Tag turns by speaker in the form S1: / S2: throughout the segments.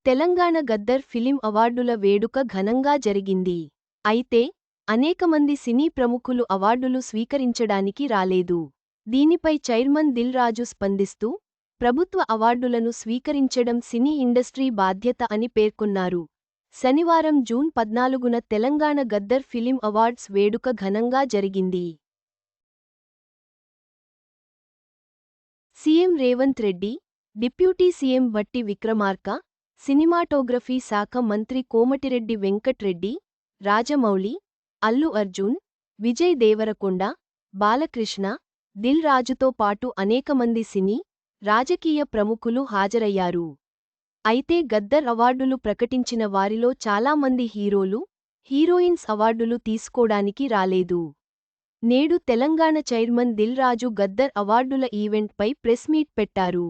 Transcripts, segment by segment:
S1: Telangana Gaddar film అవార్డుల వేడుక ఘనంగా జరిగింది. అయితే, అనేకమంది సినీ ప్రముఖులు అవార్డులు స్వీకరించడానికి రాలేదు. దీనిపై చైర్మన్ దిల్ రాజు స్పందిస్తూ, ప్రభుత్వ అవార్డులను స్వీకరించడం సినీ ఇండస్ట్రీ బాధ్యత అని పేర్కొన్నారు. శనివారం జూన్ 14న తెలంగాణ గద్దర్ ఫిలిం అవార్డ్స్ వేడుక ఘనంగా జరిగింది. CM Revanth Reddy, deputy CM Bhatti Vikramarka, cinematography శాఖ మంత్రి కోమటిరెడ్డి వెంకట్రెడ్డి, రాజమౌళి, అల్లు అర్జున్, విజయ్ దేవరకొండ, బాలకృష్ణ, దిల్ రాజుతో పాటు అనేకమంది సినీ, రాజకీయ ప్రముఖులు హాజరయ్యారు. అయితే గద్దర్ అవార్డులు ప్రకటించిన వారిలో చాలామంది హీరోలు, హీరోయిన్స్ అవార్డులు తీసుకోడానికి రాలేదు. నేడు తెలంగాణ చైర్మన్ దిల్ రాజు గద్దర్ అవార్డుల ఈవెంట్పై ప్రెస్ మీట్ పెట్టారు.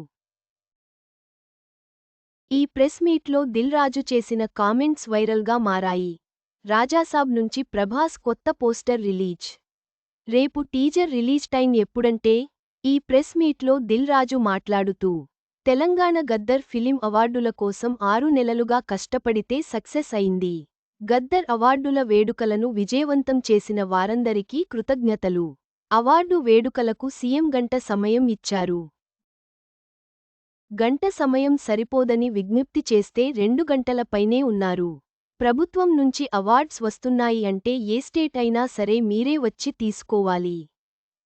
S1: ఈ ప్రెస్ మీట్లో దిల్ రాజు చేసిన కామెంట్స్ వైరల్గా మారాయి. రాజాసాబ్ నుంచి ప్రభాస్ కొత్త పోస్టర్ రిలీజ్. రేపు టీజర్ రిలీజ్ టైం ఎప్పుడంటే? ఈ ప్రెస్ మీట్లో దిల్ రాజు మాట్లాడుతూ, తెలంగాణ గద్దర్ ఫిలిం అవార్డుల కోసం 6 నెలలుగా కష్టపడితే సక్సెస్ అయింది. గద్దర్ అవార్డుల వేడుకలను విజయవంతం చేసిన వారందరికీ కృతజ్ఞతలు. అవార్డు వేడుకలకు సీఎం గంట సమయం ఇచ్చారు. గంట సమయం సరిపోదని విజ్ఞప్తి చేస్తే 2 గంటల పైనే ఉన్నారు. ప్రభుత్వం నుంచి అవార్డ్స్ వస్తున్నాయి అంటే ఏ స్టేట్ అయినా సరే మీరే వచ్చి తీసుకోవాలి.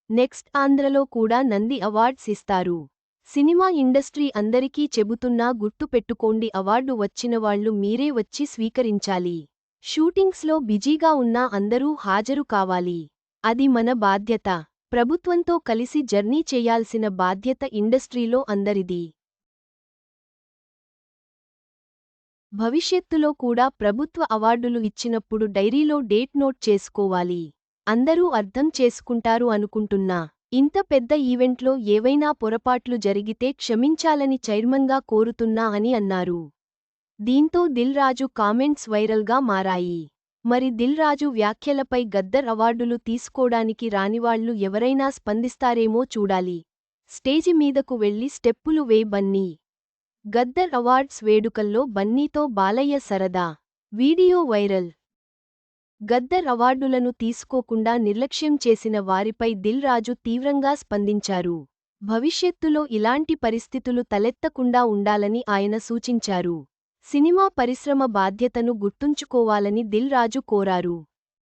S1: నెక్స్ట్ ఆంధ్రలో కూడా నంది అవార్డ్స్ ఇస్తారు. సినిమా ఇండస్ట్రీ అందరికీ చెబుతున్నా గుర్తు పెట్టుకోండి, అవార్డు వచ్చినవాళ్లు మీరే వచ్చి స్వీకరించాలి. షూటింగ్స్లో బిజీగా ఉన్నా అందరూ హాజరు కావాలి. అది మన బాధ్యత. ప్రభుత్వంతో కలిసి జర్నీ చేయాల్సిన బాధ్యత ఇండస్ట్రీలో అందరిది. భవిష్యత్తులో కూడా ప్రభుత్వ అవార్డులు ఇచ్చినప్పుడు డైరీలో డేట్ నోట్ చేసుకోవాలి. అందరూ అర్థం చేసుకుంటారు అనుకుంటున్నా. ఇంత పెద్ద ఈవెంట్లో ఏవైనా పొరపాట్లు జరిగితే క్షమించాలని చైర్మన్గా కోరుతున్నా అని అన్నారు. దీంతో దిల్ రాజు కామెంట్స్ వైరల్గా మారాయి. మరి దిల్ రాజు వ్యాఖ్యలపై గద్దర్ అవార్డులు తీసుకోడానికి రానివాళ్లు ఎవరైనా స్పందిస్తారేమో చూడాలి. స్టేజి మీదకు వెళ్లి స్టెప్పులు వేయ్ బన్నీ. గద్దర్ అవార్డ్స్ వేడుకల్లో బన్నీతో బాలయ్య సరదా. Video viral. గద్దర్ అవార్డులను తీసుకోకుండా నిర్లక్ష్యం చేసిన వారిపై దిల్ రాజు తీవ్రంగా స్పందించారు. భవిష్యత్తులో ఇలాంటి పరిస్థితులు తలెత్తకుండా ఉండాలని ఆయన సూచించారు. సినిమా పరిశ్రమ బాధ్యతను గుర్తుంచుకోవాలని దిల్ రాజు కోరారు.